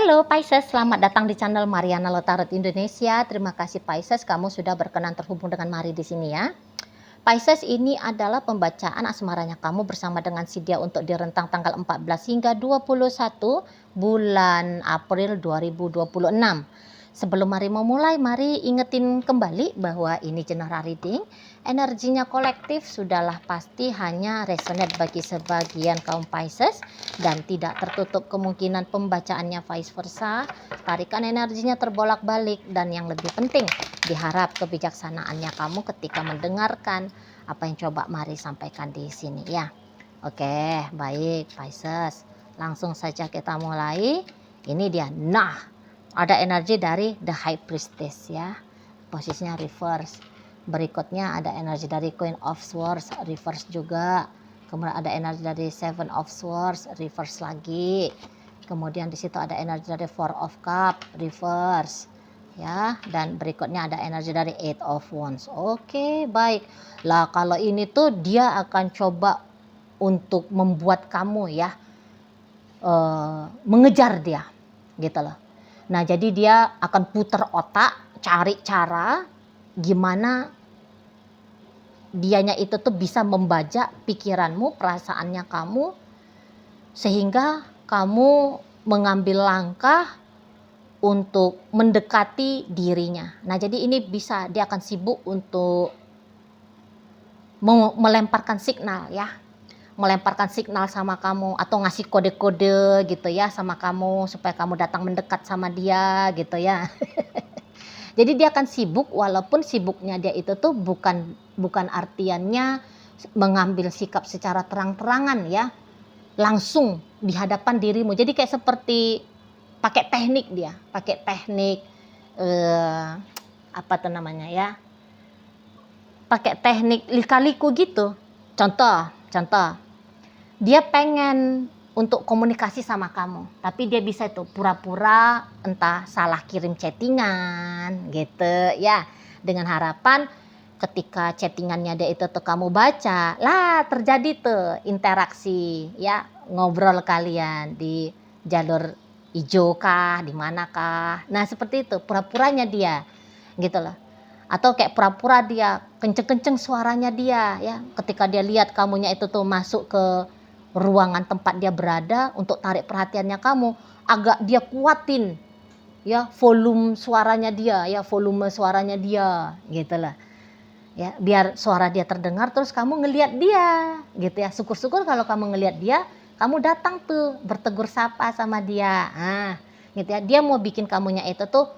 Halo Pisces, selamat datang di channel Mariana Lotarot Indonesia. Terima kasih Pisces, kamu sudah berkenan terhubung dengan Mari di sini ya. Pisces, ini adalah pembacaan asmaranya kamu bersama dengan si dia untuk di rentang tanggal 14 hingga 21 bulan April 2026. Sebelum Mari memulai, mari ingetin kembali bahwa ini general reading. Energinya kolektif sudahlah pasti hanya resonate bagi sebagian kaum Pisces dan tidak tertutup kemungkinan pembacaannya vice versa. Tarikan energinya terbolak-balik dan yang lebih penting, diharap kebijaksanaannya kamu ketika mendengarkan apa yang coba Mari sampaikan di sini ya. Oke, baik Pisces. Langsung saja kita mulai. Ini dia. Nah, ada energi dari The High Priestess ya. Posisinya reverse. Berikutnya ada energi dari Queen of Swords, reverse juga. Kemudian ada energi dari Seven of Swords, reverse lagi. Kemudian di situ ada energi dari Four of Cup, reverse. Ya, dan berikutnya ada energi dari Eight of Wands. Oke, baik. Lah kalau ini tuh dia akan coba untuk membuat kamu ya mengejar dia, gitu loh. Nah, jadi dia akan putar otak, cari cara gimana dianya itu tuh bisa membajak pikiranmu, perasaannya kamu, sehingga kamu mengambil langkah untuk mendekati dirinya. Nah, jadi ini bisa dia akan sibuk untuk melemparkan signal ya. Melemparkan signal sama kamu atau ngasih kode-kode gitu ya sama kamu supaya kamu datang mendekat sama dia gitu ya. Jadi dia akan sibuk, walaupun sibuknya dia itu tuh bukan artiannya mengambil sikap secara terang-terangan ya, langsung di hadapan dirimu. Jadi kayak seperti pakai teknik dia, pakai teknik apa tuh namanya ya, pakai teknik lika-liku gitu. Contoh, dia pengen untuk komunikasi sama kamu, tapi dia bisa itu pura-pura entah salah kirim chattingan gitu ya, dengan harapan ketika chattingannya dia itu tuh kamu baca, lah terjadi tuh interaksi ya, ngobrol kalian di jalur hijau kah, di manakah. Nah seperti itu pura-puranya dia gitu loh. Atau kayak pura-pura dia kenceng-kenceng suaranya dia ya, ketika dia lihat kamunya itu tuh masuk ke ruangan tempat dia berada untuk tarik perhatiannya kamu, agak dia kuatin ya volume suaranya dia gitu lah ya, biar suara dia terdengar terus kamu ngelihat dia gitu ya. Syukur-syukur kalau kamu ngelihat dia, kamu datang tuh bertegur sapa sama dia, gitu ya. Dia mau bikin kamunya itu tuh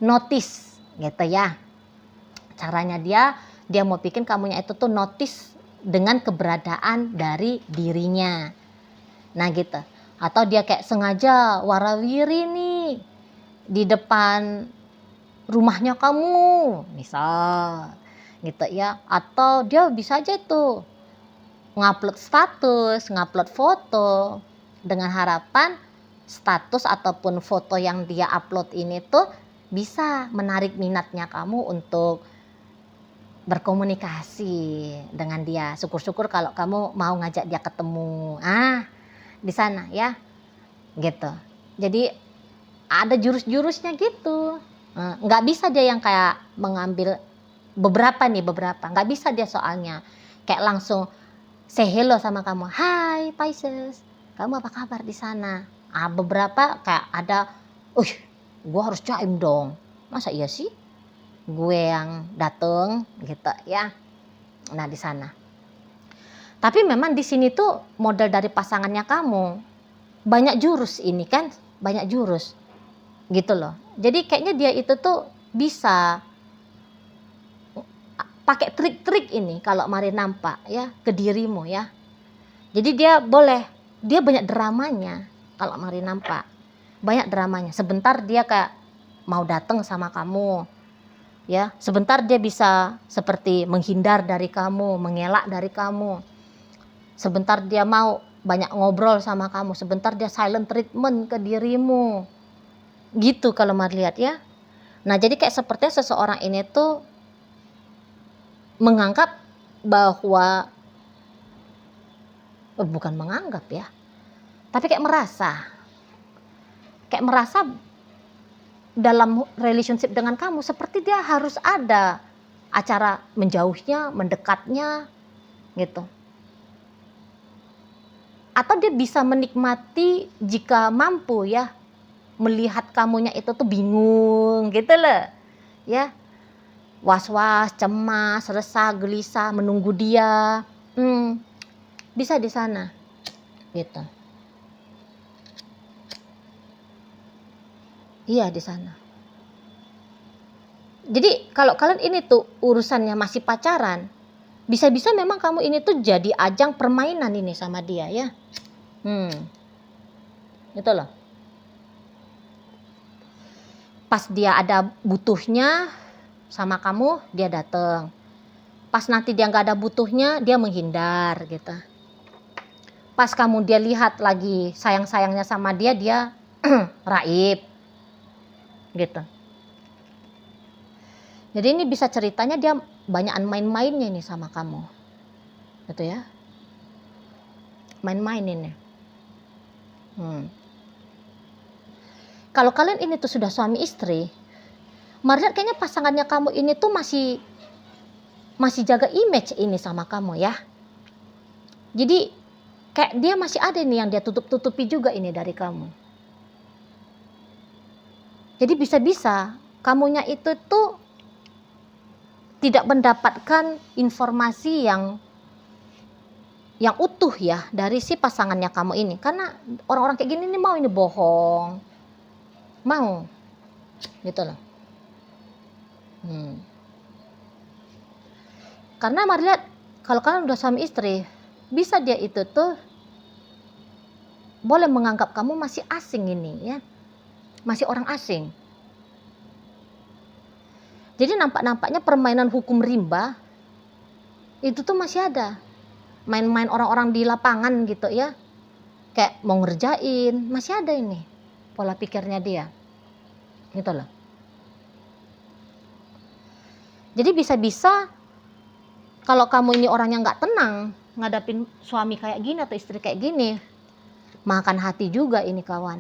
notice gitu ya. Caranya dia mau bikin kamunya itu tuh notice dengan keberadaan dari dirinya. Nah gitu. Atau dia kayak sengaja warawiri nih di depan rumahnya kamu, misal gitu ya. Atau dia bisa aja tuh ngupload status, ngupload foto dengan harapan status ataupun foto yang dia upload ini tuh bisa menarik minatnya kamu untuk berkomunikasi dengan dia. Syukur-syukur kalau kamu mau ngajak dia ketemu. Di sana ya. Gitu. Jadi ada jurus-jurusnya gitu. Nggak bisa dia yang kayak mengambil beberapa. Nggak bisa dia soalnya. Kayak langsung say hello sama kamu. Hai Pisces, kamu apa kabar di sana? Beberapa kayak ada, gue harus jaim dong. Masa iya sih? Gue yang dateng gitu ya. Nah di sana. Tapi memang di sini tuh model dari pasangannya kamu banyak jurus ini kan, banyak jurus gitu loh. Jadi kayaknya dia itu tuh bisa pakai trik-trik ini kalau Mari nampak ya ke dirimu ya. Jadi dia banyak dramanya kalau Mari nampak. Banyak dramanya. Sebentar dia kayak mau datang sama kamu. Ya, sebentar dia bisa seperti menghindar dari kamu, mengelak dari kamu. Sebentar dia mau banyak ngobrol sama kamu, sebentar dia silent treatment ke dirimu. Gitu kalau Mari lihat ya. Nah, jadi kayak sepertinya seseorang ini tuh menganggap bahwa bukan menganggap ya. Tapi kayak merasa kayak merasa dalam relationship dengan kamu seperti dia harus ada acara menjauhnya, mendekatnya gitu. Atau dia bisa menikmati jika mampu ya, melihat kamunya itu tuh bingung gitu loh. Ya, was-was, cemas, resah, gelisah, menunggu dia. Bisa di sana gitu. Iya, di sana. Jadi kalau kalian ini tuh urusannya masih pacaran, bisa-bisa memang kamu ini tuh jadi ajang permainan ini sama dia ya. Itu loh. Pas dia ada butuhnya sama kamu, dia datang. Pas nanti dia nggak ada butuhnya, dia menghindar gitu. Pas kamu dia lihat lagi sayang-sayangnya sama dia, dia raib gitu. Jadi ini bisa ceritanya dia banyakan main-mainnya nih sama kamu. Gitu ya. Main-main ini. Kalau kalian ini tuh sudah suami istri, Marliat kayaknya pasangannya kamu ini tuh masih jaga image ini sama kamu ya. Jadi kayak dia masih ada nih yang dia tutup-tutupi juga ini dari kamu. Jadi bisa-bisa kamunya itu tuh tidak mendapatkan informasi yang utuh ya dari si pasangannya kamu ini. Karena orang-orang kayak gini nih mau ini bohong. Mau. Gitu loh. Karena Marliat kalau kalian udah suami istri, bisa dia itu tuh boleh menganggap kamu masih asing ini ya. Masih orang asing. Jadi nampak-nampaknya permainan hukum rimba itu tuh masih ada. Main-main orang-orang di lapangan gitu ya. Kayak mau ngerjain, masih ada ini pola pikirnya dia. Gitu loh. Jadi bisa-bisa kalau kamu ini orangnya nggak tenang ngadapin suami kayak gini atau istri kayak gini, makan hati juga ini kawan.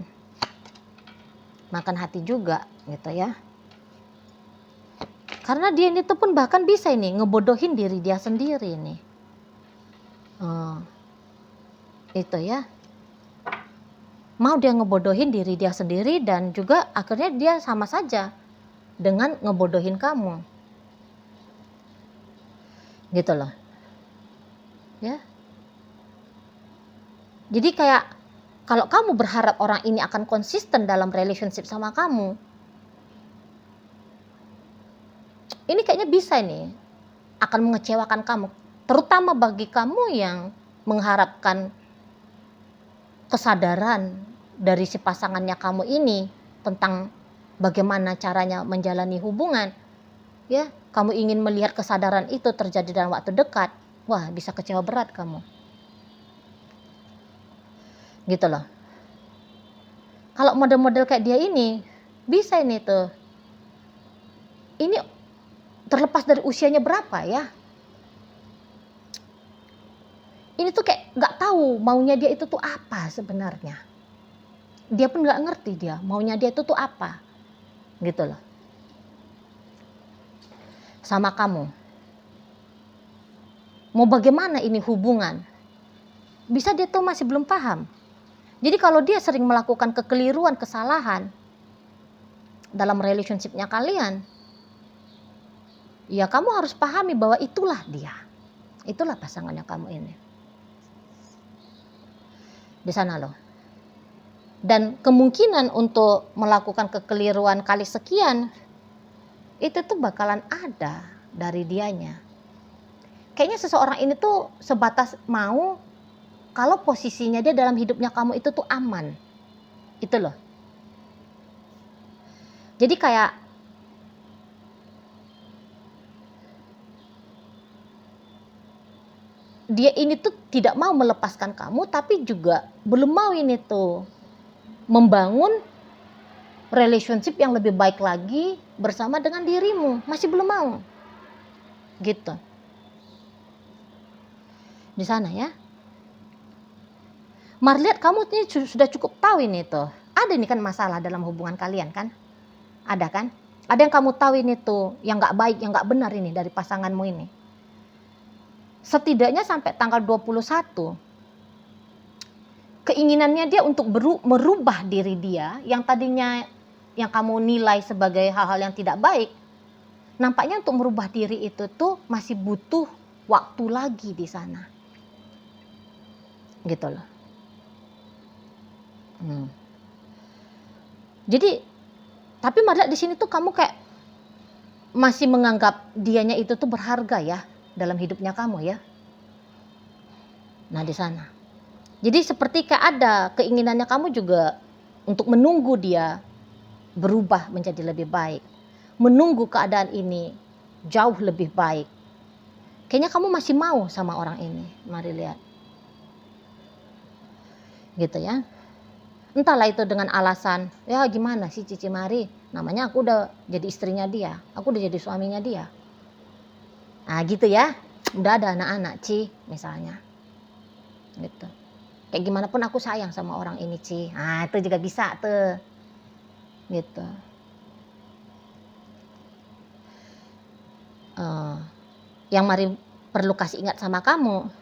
Makan hati juga gitu ya. Karena dia ini tuh pun bahkan bisa ini ngebodohin diri dia sendiri nih. Itu ya. Mau dia ngebodohin diri dia sendiri dan juga akhirnya dia sama saja dengan ngebodohin kamu. Gitu loh. Ya. Jadi kayak kalau kamu berharap orang ini akan konsisten dalam relationship sama kamu, ini kayaknya bisa nih akan mengecewakan kamu, terutama bagi kamu yang mengharapkan kesadaran dari si pasangannya kamu ini tentang bagaimana caranya menjalani hubungan. Ya, kamu ingin melihat kesadaran itu terjadi dalam waktu dekat, wah bisa kecewa berat kamu. Gitu loh. Kalau model-model kayak dia ini, bisa ini tuh. Ini terlepas dari usianya berapa ya. Ini tuh kayak gak tahu maunya dia itu tuh apa sebenarnya. Dia pun gak ngerti dia maunya dia itu tuh apa. Gitu loh. Sama kamu. Mau bagaimana ini hubungan? Bisa dia tuh masih belum paham. Jadi kalau dia sering melakukan kekeliruan, kesalahan dalam relationship-nya kalian, ya kamu harus pahami bahwa itulah dia. Itulah pasangannya kamu ini. Di sana loh. Dan kemungkinan untuk melakukan kekeliruan kali sekian, itu tuh bakalan ada dari dianya. Kayaknya seseorang ini tuh sebatas mau kalau posisinya dia dalam hidupnya kamu itu tuh aman. Itu loh. Jadi kayak dia ini tuh tidak mau melepaskan kamu, tapi juga belum mau ini tuh membangun relationship yang lebih baik lagi bersama dengan dirimu. Masih belum mau. Gitu. Di sana ya. Marliat, kamu ini sudah cukup tahu ini tuh. Ada nih kan masalah dalam hubungan kalian kan? Ada kan? Ada yang kamu tahu ini tuh, yang gak baik, yang gak benar ini dari pasanganmu ini. Setidaknya sampai tanggal 21, keinginannya dia untuk merubah diri dia, yang tadinya yang kamu nilai sebagai hal-hal yang tidak baik, nampaknya untuk merubah diri itu tuh masih butuh waktu lagi di sana. Gitu loh. Jadi, tapi malah di sini tuh kamu kayak masih menganggap dianya itu tuh berharga ya dalam hidupnya kamu ya. Nah di sana. Jadi seperti kayak ada keinginannya kamu juga untuk menunggu dia berubah menjadi lebih baik. Menunggu keadaan ini jauh lebih baik. Kayaknya kamu masih mau sama orang ini. Mari lihat. Gitu ya. Entahlah itu dengan alasan, ya gimana sih Cici Mari, namanya aku udah jadi istrinya dia, aku udah jadi suaminya dia. Nah gitu ya, udah ada anak-anak Ci misalnya. Gitu. Kayak gimana pun aku sayang sama orang ini Ci. Nah itu juga bisa tuh. Gitu. Yang Mari perlu kasih ingat sama kamu,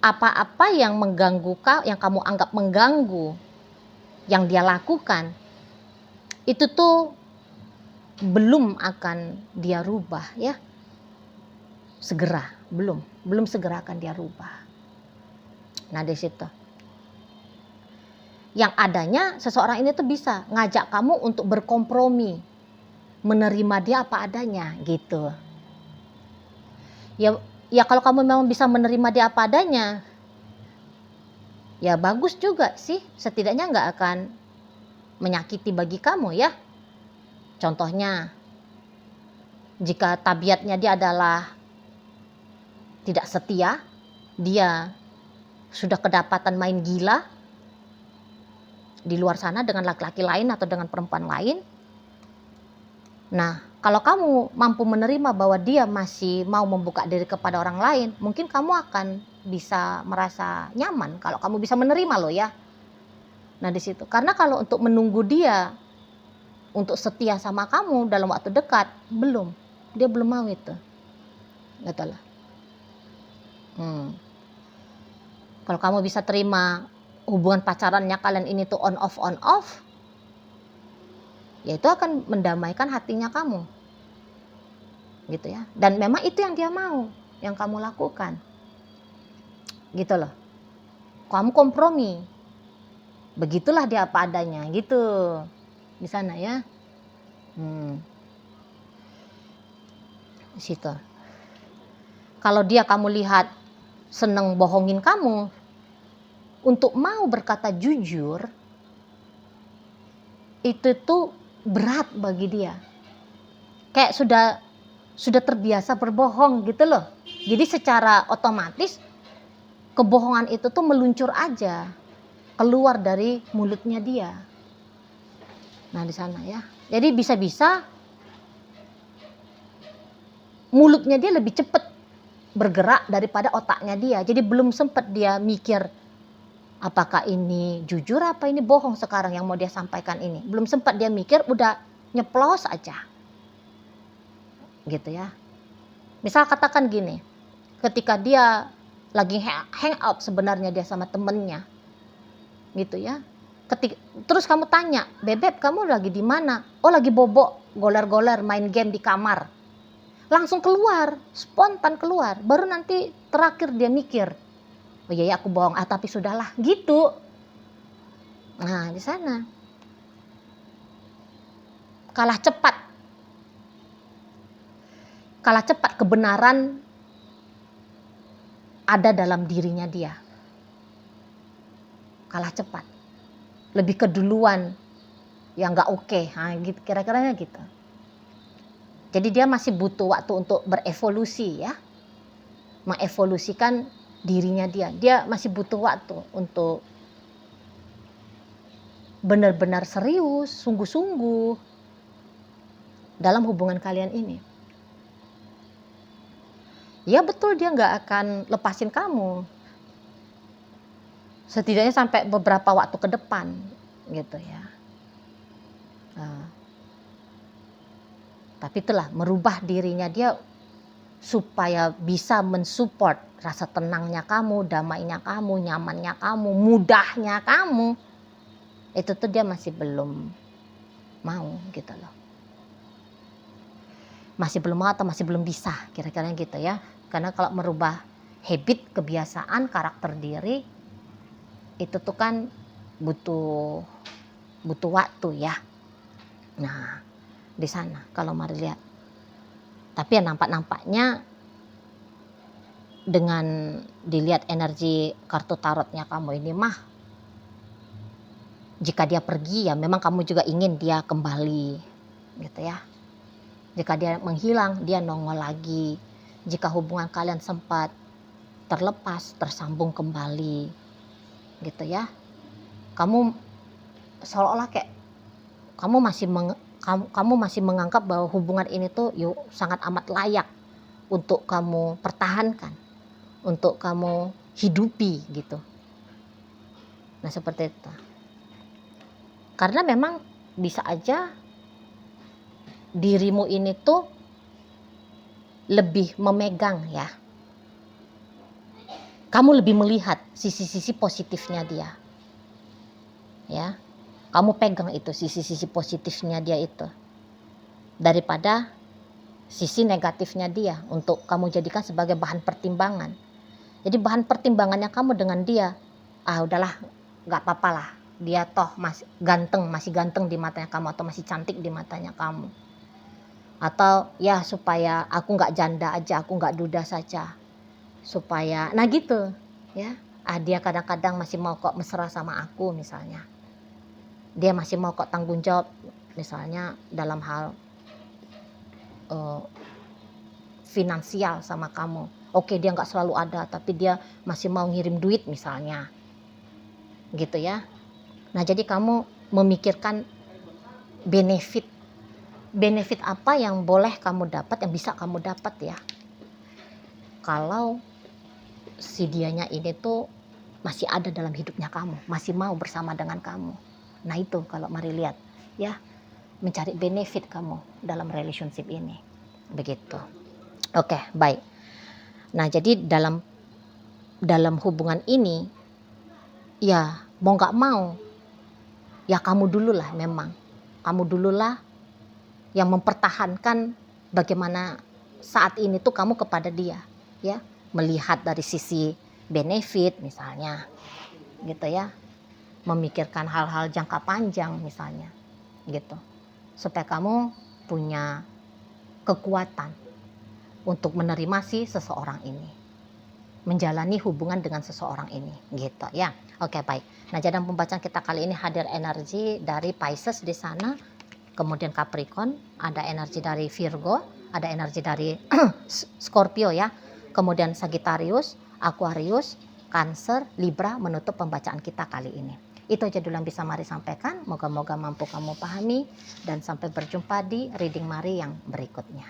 apa-apa yang mengganggu yang kamu anggap mengganggu, yang dia lakukan, itu tuh belum akan dia rubah ya. Segera, belum segera akan dia rubah. Nah di situ. Yang adanya seseorang ini tuh bisa ngajak kamu untuk berkompromi, menerima dia apa adanya gitu. Ya kalau kamu memang bisa menerima dia apa adanya, ya bagus juga sih, setidaknya nggak akan menyakiti bagi kamu ya. Contohnya, jika tabiatnya dia adalah tidak setia, dia sudah kedapatan main gila di luar sana dengan laki-laki lain atau dengan perempuan lain. Nah, kalau kamu mampu menerima bahwa dia masih mau membuka diri kepada orang lain, mungkin kamu akan bisa merasa nyaman kalau kamu bisa menerima loh ya. Nah di situ, karena kalau untuk menunggu dia untuk setia sama kamu dalam waktu dekat, dia belum mau itu. Gitu lah. Kalau kamu bisa terima hubungan pacarannya kalian ini tuh on off, ya itu akan mendamaikan hatinya kamu. Gitu ya. Dan memang itu yang dia mau, yang kamu lakukan. Gitu loh. Kamu kompromi. Begitulah dia apa adanya, gitu. Di sana ya. Di situ. Kalau dia kamu lihat seneng bohongin kamu, untuk mau berkata jujur, itu tuh berat bagi dia. Kayak sudah terbiasa berbohong gitu loh. Jadi secara otomatis kebohongan itu tuh meluncur aja keluar dari mulutnya dia. Nah di sana ya. Jadi bisa-bisa mulutnya dia lebih cepat bergerak daripada otaknya dia. Jadi belum sempat dia mikir apakah ini jujur apa ini bohong sekarang yang mau dia sampaikan ini. Belum sempat dia mikir, udah nyeplos aja. Gitu ya. Misal katakan gini, ketika dia lagi hang out sebenarnya dia sama temennya. Gitu ya. Terus kamu tanya, "Bebek, kamu lagi di mana?" "Oh, lagi bobok, goler-goler main game di kamar." Langsung keluar, spontan keluar. Baru nanti terakhir dia mikir, "Oh iya ya aku bohong, tapi sudahlah." Gitu. Nah, di sana. Kalah cepat kebenaran ada dalam dirinya dia. Kalah cepat. Lebih keduluan yang gak oke. Nah, gitu, kira-kiranya gitu. Jadi dia masih butuh waktu untuk berevolusi ya. Mengevolusikan dirinya dia. Dia masih butuh waktu untuk benar-benar serius, sungguh-sungguh dalam hubungan kalian ini. Ya betul dia gak akan lepasin kamu. Setidaknya sampai beberapa waktu ke depan gitu ya. Tapi itulah merubah dirinya dia supaya bisa mensupport rasa tenangnya kamu, damainya kamu, nyamannya kamu, mudahnya kamu. Itu tuh dia masih belum mau gitu loh. Masih belum mau atau masih belum bisa, kira-kira gitu ya. Karena kalau merubah habit, kebiasaan, karakter diri itu tuh kan butuh waktu ya. Nah, di sana kalau mari lihat. Tapi ya nampaknya dengan dilihat energi kartu tarotnya kamu ini mah, jika dia pergi ya memang kamu juga ingin dia kembali gitu ya. Jika dia menghilang, dia nongol lagi. Jika hubungan kalian sempat terlepas, tersambung kembali gitu ya. Kamu seolah-olah kayak kamu masih menganggap bahwa hubungan ini tuh sangat amat layak untuk kamu pertahankan, untuk kamu hidupi gitu. Nah seperti itu. Karena memang bisa aja dirimu ini tuh lebih memegang ya. Kamu lebih melihat sisi-sisi positifnya dia. Ya. Kamu pegang itu sisi-sisi positifnya dia itu. Daripada sisi negatifnya dia untuk kamu jadikan sebagai bahan pertimbangan. Jadi bahan pertimbangannya kamu dengan dia, udahlah gak apa-apa lah. Dia toh masih ganteng di matanya kamu atau masih cantik di matanya kamu. Atau ya supaya aku gak janda aja, aku gak duda saja. Supaya, nah gitu ya. Dia kadang-kadang masih mau kok mesra sama aku misalnya. Dia masih mau kok tanggung jawab misalnya dalam hal finansial sama kamu. Oke, dia nggak selalu ada, tapi dia masih mau ngirim duit misalnya, gitu ya. Nah jadi kamu memikirkan benefit apa yang boleh kamu dapat, yang bisa kamu dapat ya, kalau si dianya ini tuh masih ada dalam hidupnya kamu, masih mau bersama dengan kamu. Nah itu kalau mari lihat ya, mencari benefit kamu dalam relationship ini, begitu. Oke, baik. Nah jadi dalam hubungan ini ya mau gak mau ya kamu dululah, memang kamu dululah yang mempertahankan bagaimana saat ini tuh kamu kepada dia ya, melihat dari sisi benefit misalnya gitu ya, memikirkan hal-hal jangka panjang misalnya gitu, supaya kamu punya kekuatan untuk menerima si seseorang ini, menjalani hubungan dengan seseorang ini gitu ya. Oke, baik. Nah, dalam pembacaan kita kali ini hadir energi dari Pisces di sana, kemudian Capricorn, ada energi dari Virgo, ada energi dari Scorpio ya, kemudian Sagittarius, Aquarius, Cancer, Libra menutup pembacaan kita kali ini. Itu aja dulu yang bisa Mari sampaikan. Moga-moga mampu kamu pahami, dan sampai berjumpa di reading Mari yang berikutnya.